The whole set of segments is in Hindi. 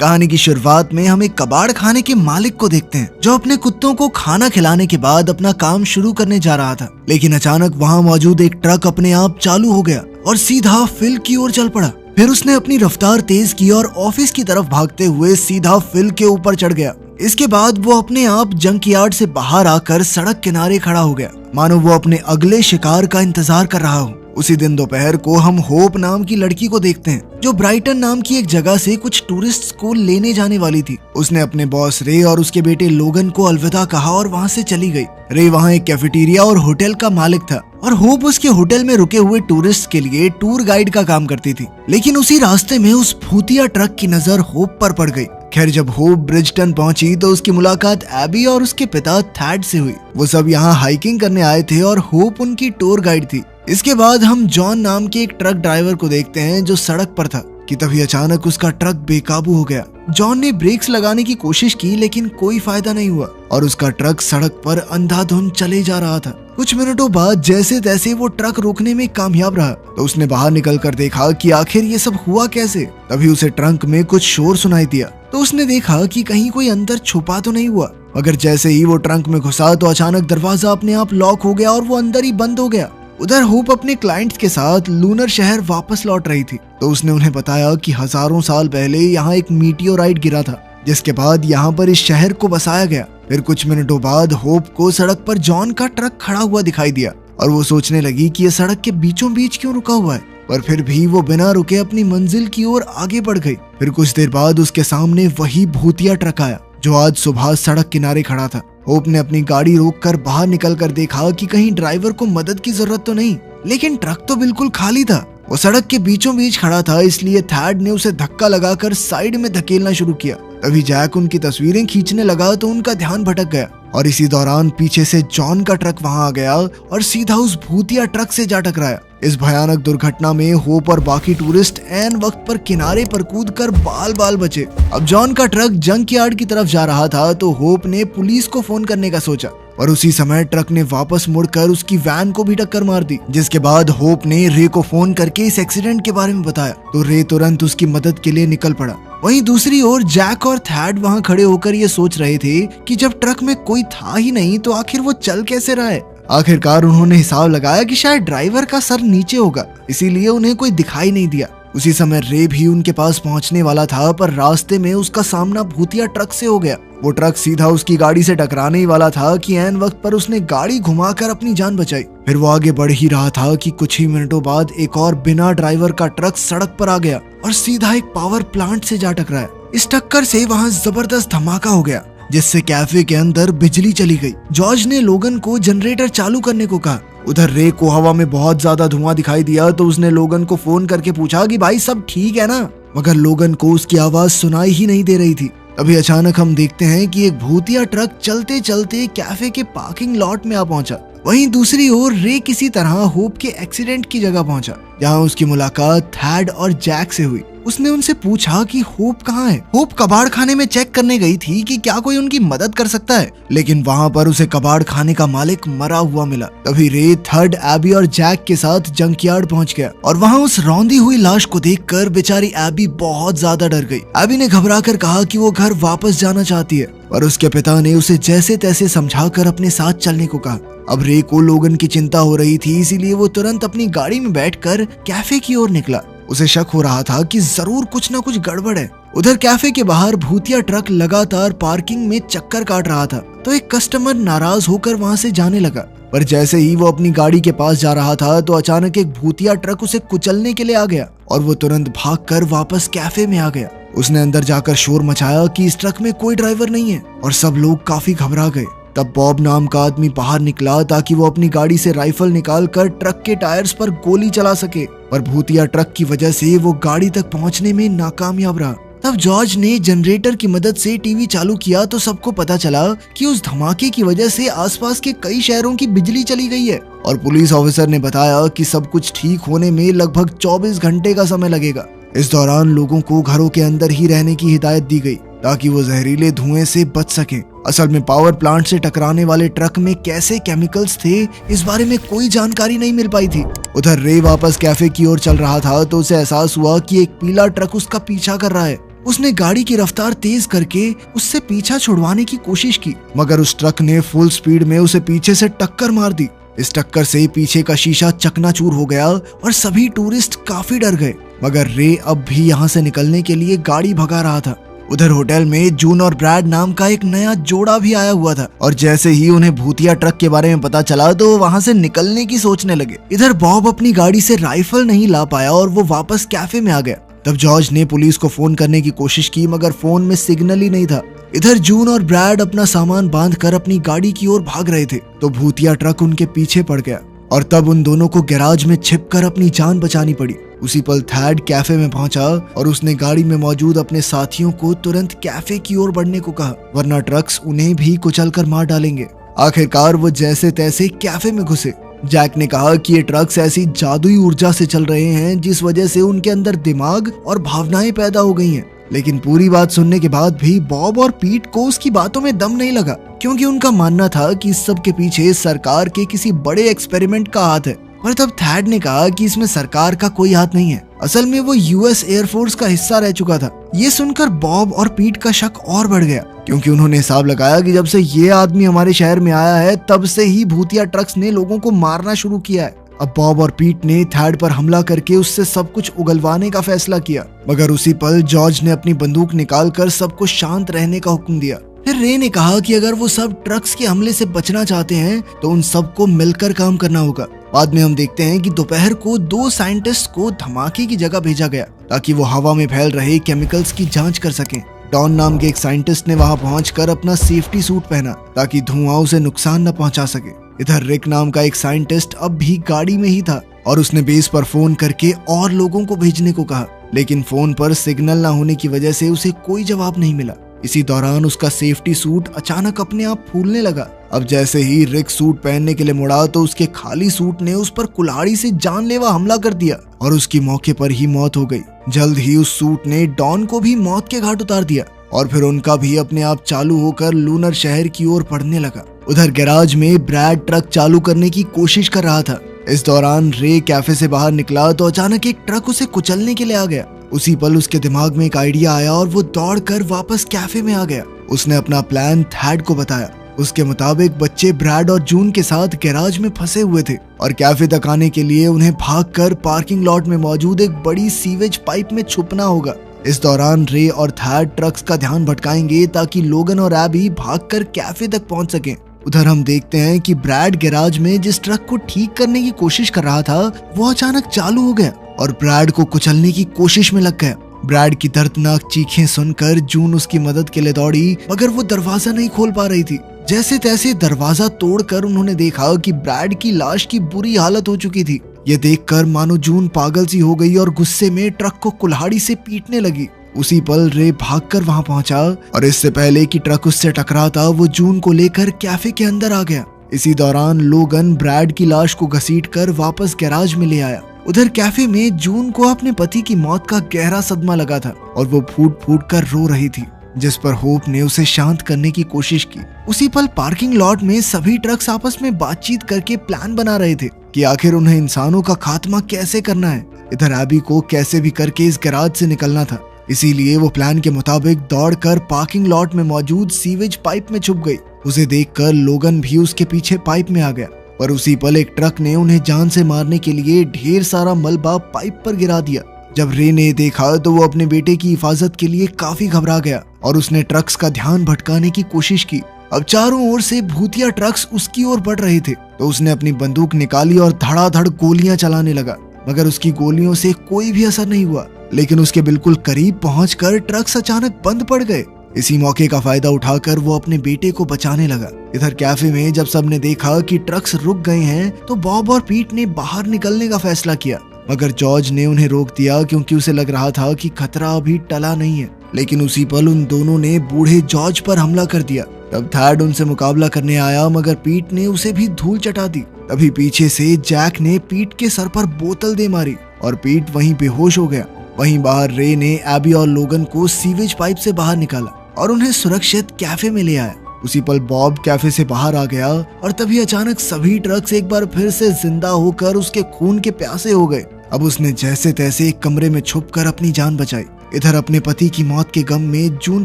कहानी की शुरुआत में हम एक कबाड़ खाने के मालिक को देखते हैं जो अपने कुत्तों को खाना खिलाने के बाद अपना काम शुरू करने जा रहा था, लेकिन अचानक वहाँ मौजूद एक ट्रक अपने आप चालू हो गया और सीधा फिल की ओर चल पड़ा। फिर उसने अपनी रफ्तार तेज की और ऑफिस की तरफ भागते हुए सीधा फिल के ऊपर चढ़ गया। इसके बाद वो अपने आप जंक यार्ड से बाहर आकर सड़क किनारे खड़ा हो गया, मानो वो अपने अगले शिकार का इंतजार कर रहा हो। उसी दिन दोपहर को हम होप नाम की लड़की को देखते हैं जो ब्राइटन नाम की एक जगह से कुछ टूरिस्ट को लेने जाने वाली थी। उसने अपने बॉस रे और उसके बेटे लोगन को अलविदा कहा और वहाँ से चली गई। रे वहाँ एक कैफेटेरिया और होटल का मालिक था और होप उसके होटल में रुके हुए टूरिस्ट के लिए टूर गाइड का काम करती थी। लेकिन उसी रास्ते में उस भूतिया ट्रक की नजर होप पर पड़ गई। खैर, जब होप ब्रिजटन पहुंची तो उसकी मुलाकात एबी और उसके पिता थैड से हुई। वो सब यहाँ हाइकिंग करने आए थे और होप उनकी टूर गाइड थी। इसके बाद हम जॉन नाम के एक ट्रक ड्राइवर को देखते हैं जो सड़क पर था कि तभी अचानक उसका ट्रक बेकाबू हो गया। जॉन ने ब्रेक्स लगाने की कोशिश की लेकिन कोई फायदा नहीं हुआ और उसका ट्रक सड़क पर अंधाधुंध चले जा रहा था। कुछ मिनटों बाद जैसे तैसे वो ट्रक रोकने में कामयाब रहा तो उसने बाहर निकलकर देखा कि आखिर ये सब हुआ कैसे। तभी उसे ट्रंक में कुछ शोर सुनाई दिया तो उसने देखा कि कहीं कोई अंदर छुपा तो नहीं हुआ, मगर जैसे ही वो ट्रंक में घुसा तो अचानक दरवाजा अपने आप लॉक हो गया और वो अंदर ही बंद हो गया। उधर होप अपने क्लाइंट्स के साथ लूनर शहर वापस लौट रही थी तो उसने उन्हें बताया कि हजारों साल पहले यहाँ एक मीटियोराइट गिरा था, जिसके बाद यहाँ पर इस शहर को बसाया गया। फिर कुछ मिनटों बाद होप को सड़क पर जॉन का ट्रक खड़ा हुआ दिखाई दिया और वो सोचने लगी कि ये सड़क के बीचों बीच क्यों रुका हुआ है, पर फिर भी वो बिना रुके अपनी मंजिल की ओर आगे बढ़ गई। फिर कुछ देर बाद उसके सामने वही भूतिया ट्रक आया जो आज सुबह सड़क किनारे खड़ा था। होप ने अपनी गाड़ी रोककर बाहर निकलकर देखा कि कहीं ड्राइवर को मदद की जरूरत तो नहीं, लेकिन ट्रक तो बिल्कुल खाली था। वो सड़क के बीचों बीच खड़ा था, इसलिए थैड ने उसे धक्का लगाकर साइड में धकेलना शुरू किया। तभी जैक उनकी तस्वीरें खींचने लगा तो उनका ध्यान भटक गया और इसी दौरान पीछे से जॉन का ट्रक वहां आ गया और सीधा उस भूतिया ट्रक से जा टकराया। इस भयानक दुर्घटना में होप और बाकी टूरिस्ट ऐन वक्त पर किनारे पर कूदकर बाल बाल बचे। अब जॉन का ट्रक जंक यार्ड की तरफ जा रहा था तो होप ने पुलिस को फोन करने का सोचा और उसी समय ट्रक ने वापस मुड़कर उसकी वैन को भी टक्कर मार दी। जिसके बाद होप ने रे को फोन करके इस एक्सीडेंट के बारे में बताया तो रे तुरंत उसकी मदद के लिए निकल पड़ा। वहीं दूसरी ओर जैक और थैड वहां खड़े होकर ये सोच रहे थे कि जब ट्रक में कोई था ही नहीं तो आखिर वो चल कैसे रहा है। आखिरकार उन्होंने हिसाब लगाया कि शायद ड्राइवर का सर नीचे होगा, इसीलिए उन्हें कोई दिखाई नहीं दिया। उसी समय रे भी उनके पास पहुंचने वाला था, पर रास्ते में उसका सामना भूतिया ट्रक से हो गया। वो ट्रक सीधा उसकी गाड़ी से टकराने ही वाला था कि ऐन वक्त पर उसने गाड़ी घुमाकर अपनी जान बचाई। फिर वो आगे बढ़ ही रहा था कि कुछ ही मिनटों बाद एक और बिना ड्राइवर का ट्रक सड़क पर आ गया और सीधा एक पावर प्लांट से जा टकराया। इस टक्कर से वहाँ जबरदस्त धमाका हो गया जिससे कैफे के अंदर बिजली चली गई। जॉर्ज ने लोगन को जनरेटर चालू करने को कहा। उधर रे को हवा में बहुत ज्यादा धुआं दिखाई दिया तो उसने लोगन को फोन करके पूछा कि भाई सब ठीक है ना, मगर लोगन को उसकी आवाज सुनाई ही नहीं दे रही थी। अभी अचानक हम देखते हैं कि एक भूतिया ट्रक चलते चलते कैफे के पार्किंग लॉट में आ पहुंचा। वहीं दूसरी ओर रे किसी तरह होप के एक्सीडेंट की जगह पहुंचा जहां उसकी मुलाकात थैड और जैक से हुई। उसने उनसे पूछा कि होप कहाँ है। होप कबाड़ खाने में चेक करने गई थी कि क्या कोई उनकी मदद कर सकता है, लेकिन वहाँ पर उसे कबाड़ खाने का मालिक मरा हुआ मिला। तभी रे थर्ड एबी और जैक के साथ जंकयार्ड पहुँच गया और वहाँ उस रौंदी हुई लाश को देखकर बेचारी एबी बहुत ज्यादा डर गई। एबी ने घबराकर कहा कि वो घर वापस जाना चाहती है, पर उसके पिता ने उसे जैसे तैसे समझाकर अपने साथ चलने को कहा। अब रे को लोगन की चिंता हो रही थी, इसीलिए वो तुरंत अपनी गाड़ी में बैठकर कैफे की ओर निकला। उसे शक हो रहा था कि जरूर कुछ न कुछ गड़बड़ है। उधर कैफे के बाहर भूतिया ट्रक लगातार पार्किंग में चक्कर काट रहा था तो एक कस्टमर नाराज होकर वहां से जाने लगा, पर जैसे ही वो अपनी गाड़ी के पास जा रहा था तो अचानक एक भूतिया ट्रक उसे कुचलने के लिए आ गया और वो तुरंत भागकर वापस कैफे में आ गया। उसने अंदर जाकर शोर मचाया कि इस ट्रक में कोई ड्राइवर नहीं है और सब लोग काफी घबरा गए। तब बॉब नाम का आदमी बाहर निकला ताकि वो अपनी गाड़ी से राइफल निकालकर ट्रक के टायर्स पर गोली चला सके, पर भूतिया ट्रक की वजह से वो गाड़ी तक पहुंचने में नाकामयाब रहा। तब जॉर्ज ने जनरेटर की मदद से टीवी चालू किया तो सबको पता चला कि उस धमाके की वजह से आसपास के कई शहरों की बिजली चली गई है और पुलिस ऑफिसर ने बताया कि सब कुछ ठीक होने में लगभग 24 घंटे का समय लगेगा। इस दौरान लोगों को घरों के अंदर ही रहने की हिदायत दी गई ताकि वो जहरीले धुएं से बच सकें। असल में पावर प्लांट से टकराने वाले ट्रक में कैसे केमिकल्स थे इस बारे में कोई जानकारी नहीं मिल पाई थी। उधर रे वापस कैफे की ओर चल रहा था तो उसे एहसास हुआ कि एक पीला ट्रक उसका पीछा कर रहा है। उसने गाड़ी की रफ्तार तेज करके उससे पीछा छुड़वाने की कोशिश की, मगर उस ट्रक ने फुल स्पीड में उसे पीछे से टक्कर मार दी। इस टक्कर से पीछे का शीशा चकनाचूर हो गया और सभी टूरिस्ट काफी डर गए, मगर रे अब भी यहाँ से निकलने के लिए गाड़ी भगा रहा था। उधर होटल में जून और ब्रैड नाम का एक नया जोड़ा भी आया हुआ था और जैसे ही उन्हें भूतिया ट्रक के बारे में पता चला तो वो वहाँ से निकलने की सोचने लगे। इधर बॉब अपनी गाड़ी से राइफल नहीं ला पाया और वो वापस कैफे में आ गया। तब जॉर्ज ने पुलिस को फोन करने की कोशिश की, मगर फोन में सिग्नल ही नहीं था। इधर जून और ब्रैड अपना सामान बांधकर अपनी गाड़ी की ओर भाग रहे थे तो भूतिया ट्रक उनके पीछे पड़ गया और तब उन दोनों को गैराज में छिपकर अपनी जान बचानी पड़ी। उसी पल थैड कैफे में पहुंचा और उसने गाड़ी में मौजूद अपने साथियों को तुरंत कैफे की ओर बढ़ने को कहा, वरना ट्रक्स उन्हें भी कुचलकर मार डालेंगे। आखिरकार वो जैसे तैसे कैफे में घुसे। जैक ने कहा कि ये ट्रक्स ऐसी जादुई ऊर्जा से चल रहे हैं जिस वजह से उनके अंदर दिमाग और भावनाएं पैदा हो गई हैं। लेकिन पूरी बात सुनने के बाद भी बॉब और पीट को उसकी बातों में दम नहीं लगा, क्योंकि उनका मानना था कि इस सब के पीछे सरकार के किसी बड़े एक्सपेरिमेंट का हाथ है। पर तब थैड ने कहा कि इसमें सरकार का कोई हाथ नहीं है, असल में वो यूएस एयरफोर्स का हिस्सा रह चुका था। ये सुनकर बॉब और पीट का शक और बढ़ गया, क्योंकि उन्होंने हिसाब लगाया कि जब से ये आदमी हमारे शहर में आया है तब से ही भूतिया ट्रक्स ने लोगों को मारना शुरू किया है। अब बॉब और पीट ने थैड पर हमला करके उससे सब कुछ उगलवाने का फैसला किया, मगर उसी पल जॉर्ज ने अपनी बंदूक निकालकर सबको शांत रहने का हुक्म दिया। फिर रे ने कहा कि अगर वो सब ट्रक्स के हमले से बचना चाहते हैं तो उन सबको मिलकर काम करना होगा। बाद में हम देखते हैं कि दोपहर को 2 साइंटिस्ट को धमाके की जगह भेजा गया ताकि वो हवा में फैल रहे केमिकल्स की जांच कर सकें। डॉन नाम के एक साइंटिस्ट ने वहां पहुंचकर अपना सेफ्टी सूट पहना ताकि धुआं उसे नुकसान न पहुंचा सके। इधर रिक नाम का एक साइंटिस्ट अब भी गाड़ी में ही था और उसने बेस पर फोन करके और लोगों को भेजने को कहा, लेकिन फोन पर सिग्नल न होने की वजह से उसे कोई जवाब नहीं मिला। इसी दौरान उसका सेफ्टी सूट अचानक अपने आप फूलने लगा। अब जैसे ही रिक सूट पहनने के लिए मुड़ा तो उसके खाली सूट ने उस पर कुल्हाड़ी से जानलेवा हमला कर दिया और उसकी मौके पर ही मौत हो गई। जल्द ही उस सूट ने डॉन को भी मौत के घाट उतार दिया और फिर उनका भी अपने आप चालू होकर लूनर शहर की ओर बढ़ने लगा। उधर गैराज में ब्रैड ट्रक चालू करने की कोशिश कर रहा था। इस दौरान रे कैफे से बाहर निकला तो अचानक एक ट्रक उसे कुचलने के लिए आ गया। उसी पल उसके दिमाग में एक आइडिया आया और वो दौड़कर वापस कैफे में आ गया। उसने अपना प्लान थैड को बताया। उसके मुताबिक बच्चे ब्रैड और जून के साथ गैराज में फंसे हुए थे और कैफे तक आने के लिए उन्हें भागकर पार्किंग लॉट में मौजूद एक बड़ी सीवेज पाइप में छुपना होगा। इस दौरान रे और थैड ट्रक्स का ध्यान भटकाएंगे ताकि लोगन और एबी भागकर कैफे तक पहुंच सकें। उधर हम देखते हैं कि ब्रैड गैराज में जिस ट्रक को ठीक करने की कोशिश कर रहा था वो अचानक चालू हो गया और ब्रैड को कुचलने की कोशिश में लग गया। ब्रैड की दर्दनाक चीखें सुनकर जून उसकी मदद के लिए दौड़ी, मगर वो दरवाजा नहीं खोल पा रही थी। जैसे तैसे दरवाजा तोड़कर उन्होंने देखा कि ब्रैड की लाश की बुरी हालत हो चुकी थी। ये देखकर मानो जून पागल सी हो गई और गुस्से में ट्रक को कुल्हाड़ी से पीटने लगी। उसी पल रे भागकर वहां पहुंचा और इससे पहले कि ट्रक उससे टकराता वो जून को लेकर कैफे के अंदर आ गया। इसी दौरान लोगन ब्रैड की लाश को घसीटकर वापस गैराज में ले आया। उधर कैफे में जून को अपने पति की मौत का गहरा सदमा लगा था और वो फूट फूट कर रो रही थी, जिस पर होप ने उसे शांत करने की कोशिश की। उसी पल पार्किंग लॉट में सभी ट्रक्स आपस में बातचीत करके प्लान बना रहे थे कि आखिर उन्हें इंसानों का खात्मा कैसे करना है। इधर एबी को कैसे भी करके इस गैराज से निकलना था, इसीलिए वो प्लान के मुताबिक दौड़कर पार्किंग लॉट में मौजूद सीवेज पाइप में छुप गई। उसे देखकर लोगन भी उसके पीछे पाइप में आ गया, पर उसी पल एक ट्रक ने उन्हें जान से मारने के लिए ढेर सारा मलबा पाइप पर गिरा दिया। जब रे ने देखा तो वो अपने बेटे की हिफाजत के लिए काफी घबरा गया और उसने ट्रक्स का ध्यान भटकाने की कोशिश की। अब चारों ओर से भूतिया ट्रक्स उसकी ओर बढ़ रहे थे तो उसने अपनी बंदूक निकाली और धड़ाधड़ गोलियां चलाने लगा, मगर उसकी गोलियों से कोई भी असर नहीं हुआ। लेकिन उसके बिल्कुल करीब पहुंचकर ट्रक्स अचानक बंद पड़ गए। इसी मौके का फायदा उठाकर वो अपने बेटे को बचाने लगा। इधर कैफे में जब सबने देखा कि ट्रक्स रुक गए हैं तो बॉब और पीट ने बाहर निकलने का फैसला किया, मगर जॉर्ज ने उन्हें रोक दिया क्योंकि उसे लग रहा था कि खतरा अभी टला नहीं है। लेकिन उसी पल उन दोनों ने बूढ़े जॉर्ज पर हमला कर दिया। तब थैड उनसे मुकाबला करने आया, मगर पीट ने उसे भी धूल चटा दी। तभी पीछे से जैक ने पीट के सर पर बोतल दे मारी और पीट वहीं बेहोश हो गया। वहीं बाहर रे ने एबी और लोगन को सीवेज पाइप से बाहर निकाला और उन्हें सुरक्षित कैफे में ले आया। उसी पल बॉब कैफे से बाहर आ गया और तभी अचानक सभी ट्रक्स एक बार फिर से जिंदा होकर उसके खून के प्यासे हो गए। अब उसने जैसे तैसे एक कमरे में छुपकर अपनी जान बचाई। इधर अपने पति की मौत के गम में जून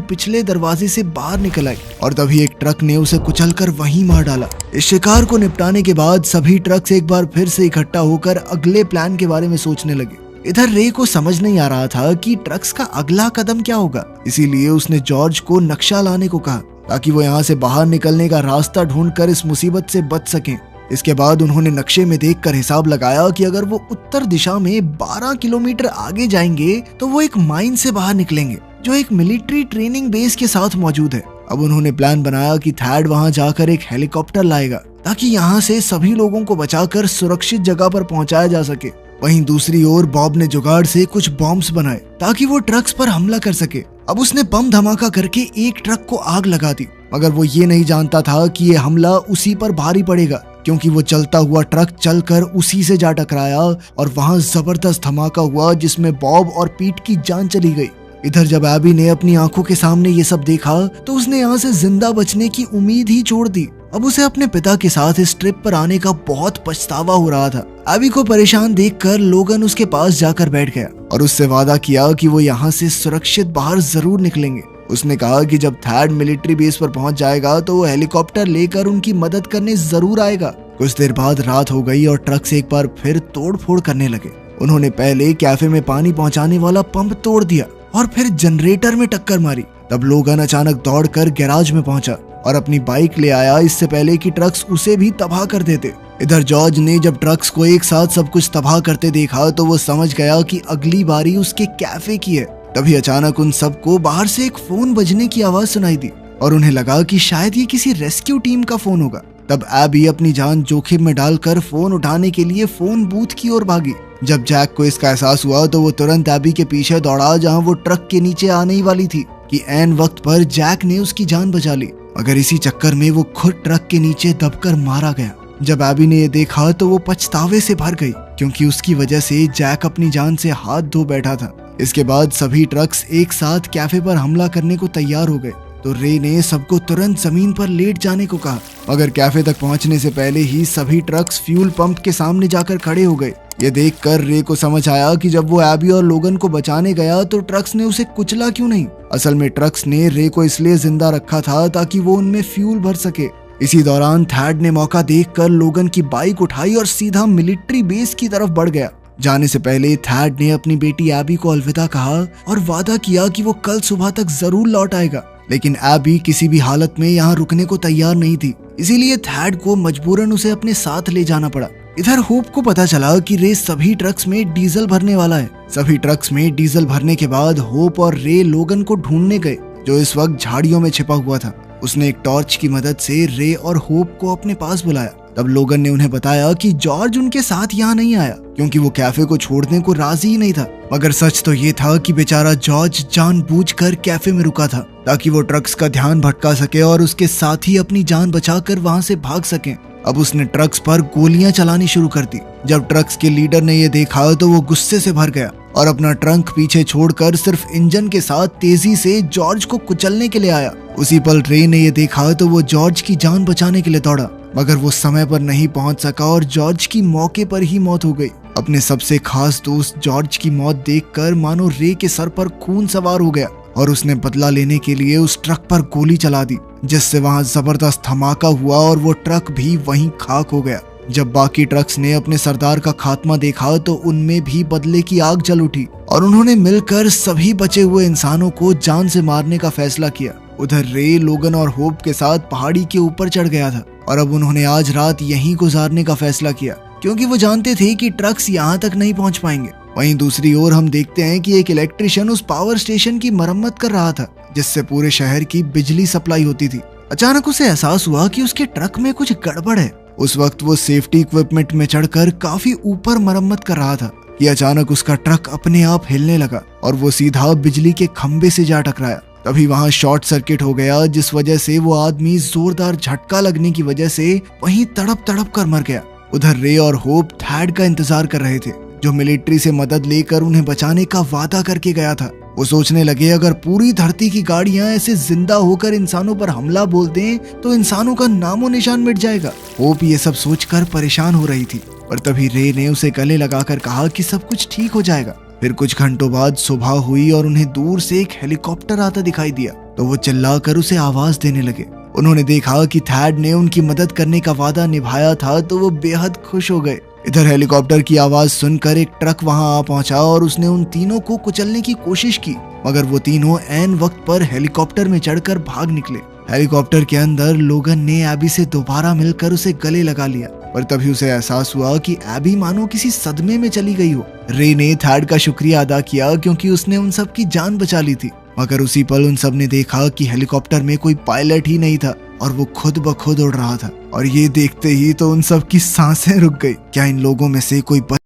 पिछले दरवाजे से बाहर निकल आई और तभी एक ट्रक ने उसे कुचलकर वहीं मार डाला। इस शिकार को निपटाने के बाद सभी ट्रक्स एक बार फिर से इकट्ठा होकर अगले प्लान के बारे में सोचने लगे। इधर रे को समझ नहीं आ रहा था कि ट्रक्स का अगला कदम क्या होगा, इसीलिए उसने जॉर्ज को नक्शा लाने को कहा ताकि वो यहाँ से बाहर निकलने का रास्ता ढूंढकर इस मुसीबत से बच सकें। इसके बाद उन्होंने नक्शे में देखकर हिसाब लगाया कि अगर वो उत्तर दिशा में 12 किलोमीटर आगे जाएंगे तो वो एक माइन से बाहर निकलेंगे जो एक मिलिट्री ट्रेनिंग बेस के साथ मौजूद है। अब उन्होंने प्लान बनाया कि थैड वहां जाकर एक हेलीकॉप्टर लाएगा ताकि यहाँ से सभी लोगों को बचाकर सुरक्षित जगह पर पहुंचाया जा सके। वहीं दूसरी ओर बॉब ने जुगाड़ से कुछ बॉम्ब्स बनाए ताकि वो ट्रक्स पर हमला कर सके। अब उसने बम धमाका करके एक ट्रक को आग लगा दी, मगर वो ये नहीं जानता था कि ये हमला उसी पर भारी पड़ेगा, क्योंकि वो चलता हुआ ट्रक चलकर उसी से जा टकराया और वहां जबरदस्त धमाका हुआ जिसमें बॉब और पीट की जान चली गई। इधर जब एबी ने अपनी आंखों के सामने ये सब देखा तो उसने यहाँ से जिंदा बचने की उम्मीद ही छोड़ दी। अब उसे अपने पिता के साथ इस ट्रिप पर आने का बहुत पछतावा हो रहा था। एबी को परेशान देखकर लोगन उसके पास जाकर बैठ गया और उससे वादा किया कि वो यहाँ से सुरक्षित बाहर जरूर निकलेंगे। उसने कहा कि जब थैड मिलिट्री बेस पर पहुंच जाएगा तो वो हेलीकॉप्टर लेकर उनकी मदद करने जरूर आएगा। कुछ देर बाद रात हो गई और ट्रक्स एक बार फिर तोड़फोड़ करने लगे। उन्होंने पहले कैफे में पानी पहुंचाने वाला पंप तोड़ दिया और फिर जनरेटर में टक्कर मारी। तब लोगन अचानक दौड़कर गैराज में पहुंचा और अपनी बाइक ले आया इससे पहले कि ट्रक्स उसे भी तबाह कर देते। इधर जॉर्ज ने जब ट्रक्स को एक साथ सब कुछ तबाह करते देखा तो वो समझ गया कि अगली बारी उसके कैफे की है। तभी अचानक उन सबको बाहर से एक फोन बजने की आवाज सुनाई दी और उन्हें लगा कि शायद ये किसी रेस्क्यू टीम का फोन होगा। तब एबी अपनी जान जोखिम में डालकर फोन उठाने के लिए फोन बूथ की ओर भागी। जब जैक को इसका एहसास हुआ तो वो तुरंत एबी के पीछे दौड़ा जहां वो ट्रक के नीचे आने ही वाली थी कि ऐन वक्त पर जैक ने उसकी जान बचा ली, मगर इसी चक्कर में वो खुद ट्रक के नीचे दबकर मारा गया। जब एबी ने ये देखा तो वो पछतावे से भर गई, क्योंकि उसकी वजह से जैक अपनी जान से हाथ धो बैठा था। इसके बाद सभी ट्रक्स एक साथ कैफे पर हमला करने को तैयार हो गए तो रे ने सबको तुरंत जमीन पर लेट जाने को कहा, मगर कैफे तक पहुंचने से पहले ही सभी ट्रक्स फ्यूल पंप के सामने जाकर खड़े हो गए। ये देखकर रे को समझ आया कि जब वो एबी और लोगन को बचाने गया तो ट्रक्स ने उसे कुचला क्यों नहीं। असल में ट्रक्स ने रे को इसलिए जिंदा रखा था ताकि वो उनमें फ्यूल भर सके। इसी दौरान थैड ने मौका देखकर लोगन की बाइक उठाई और सीधा मिलिट्री बेस की तरफ बढ़ गया। जाने से पहले थैड ने अपनी बेटी एबी को अलविदा कहा और वादा किया कि वो कल सुबह तक जरूर लौट आएगा, लेकिन एबी किसी भी हालत में यहाँ रुकने को तैयार नहीं थी, इसीलिए थैड को मजबूरन उसे अपने साथ ले जाना पड़ा। इधर होप को पता चला कि रे सभी ट्रक्स में डीजल भरने वाला है। सभी ट्रक्स में डीजल भरने के बाद होप और रे लोगन को ढूंढने गए जो इस वक्त झाड़ियों में छिपा हुआ था। उसने एक टॉर्च की मदद से रे और होप को अपने पास बुलाया। तब लोगन ने उन्हें बताया कि जॉर्ज उनके साथ यहाँ नहीं आया क्योंकि वो कैफे को छोड़ने को राजी ही नहीं था, मगर सच तो ये था कि बेचारा जॉर्ज जानबूझकर कैफे में रुका था ताकि वो ट्रक्स का ध्यान भटका सके और उसके साथ ही अपनी जान बचाकर वहां से भाग सके। अब उसने ट्रक्स पर गोलियां चलानी शुरू कर दी। जब ट्रक्स के लीडर ने ये देखा तो वो गुस्से से भर गया और अपना ट्रंक पीछे छोड़कर सिर्फ इंजन के साथ तेजी से जॉर्ज को कुचलने के लिए आया। उसी पल रे ने ये देखा तो वो जॉर्ज की जान बचाने के लिए दौड़ा, मगर वो समय पर नहीं पहुंच सका और जॉर्ज की मौके पर ही मौत हो गई। अपने सबसे खास दोस्त जॉर्ज की मौत देखकर मानो रे के सर पर खून सवार हो गया और उसने बदला लेने के लिए उस ट्रक पर गोली चला दी, जिससे वहां जबरदस्त धमाका हुआ और वो ट्रक भी वहीं खाक हो गया। जब बाकी ट्रक्स ने अपने सरदार का खात्मा देखा तो उनमें भी बदले की आग जल उठी और उन्होंने मिलकर सभी बचे हुए इंसानों को जान से मारने का फैसला किया। उधर रे लोगन और होप के साथ पहाड़ी के ऊपर चढ़ गया था और अब उन्होंने आज रात यहीं गुजारने का फैसला किया क्योंकि वो जानते थे कि ट्रक्स यहाँ तक नहीं पहुँच पाएंगे। वहीं दूसरी ओर हम देखते हैं कि एक इलेक्ट्रिशियन उस पावर स्टेशन की मरम्मत कर रहा था जिससे पूरे शहर की बिजली सप्लाई होती थी। अचानक उसे एहसास हुआ कि उसके ट्रक में कुछ गड़बड़ है। उस वक्त वो सेफ्टी इक्विपमेंट में चढ़कर काफी ऊपर मरम्मत कर रहा था कि अचानक उसका ट्रक अपने आप हिलने लगा और वो सीधा बिजली के खंबे से जा टकराया। तभी वहां शॉर्ट सर्किट हो गया, जिस वजह से वो आदमी जोरदार झटका लगने की वजह से वहीं तड़प तड़प कर मर गया। उधर रे और होप थैड का इंतजार कर रहे थे जो मिलिट्री से मदद लेकर उन्हें बचाने का वादा करके गया था। वो सोचने लगे अगर पूरी धरती की गाड़ियां ऐसे जिंदा होकर इंसानों पर हमला बोल दें तो इंसानों का नामो निशान मिट जाएगा। होप ये सब सोचकर परेशान हो रही थी और तभी रे ने उसे गले लगाकर कहा कि सब कुछ ठीक हो जाएगा। फिर कुछ घंटों बाद सुबह हुई और उन्हें दूर से एक हेलीकॉप्टर आता दिखाई दिया, तो वो चिल्लाकर उसे आवाज देने लगे। उन्होंने देखा कि थैड ने उनकी मदद करने का वादा निभाया था, तो वो बेहद खुश हो गए। इधर हेलीकॉप्टर की आवाज सुनकर एक ट्रक वहां आ पहुंचा और उसने उन तीनों को कुचलने की कोशिश की, मगर वो तीनों ऐन वक्त पर हेलीकॉप्टर में चढ़कर भाग निकले। हेलीकॉप्टर के अंदर लोगन ने एबी से दोबारा मिलकर उसे गले लगा लिया, पर तभी उसे एहसास हुआ कि एबी मानो किसी सदमे में चली गई हो। रे ने थैड का शुक्रिया अदा किया क्योंकि उसने उन सब की जान बचा ली थी, मगर उसी पल उन सब ने देखा कि हेलीकॉप्टर में कोई पायलट ही नहीं था और वो खुद ब खुद उड़ रहा था। और ये देखते ही तो उन सब की सांसें रुक गई। क्या इन लोगों में से कोई बच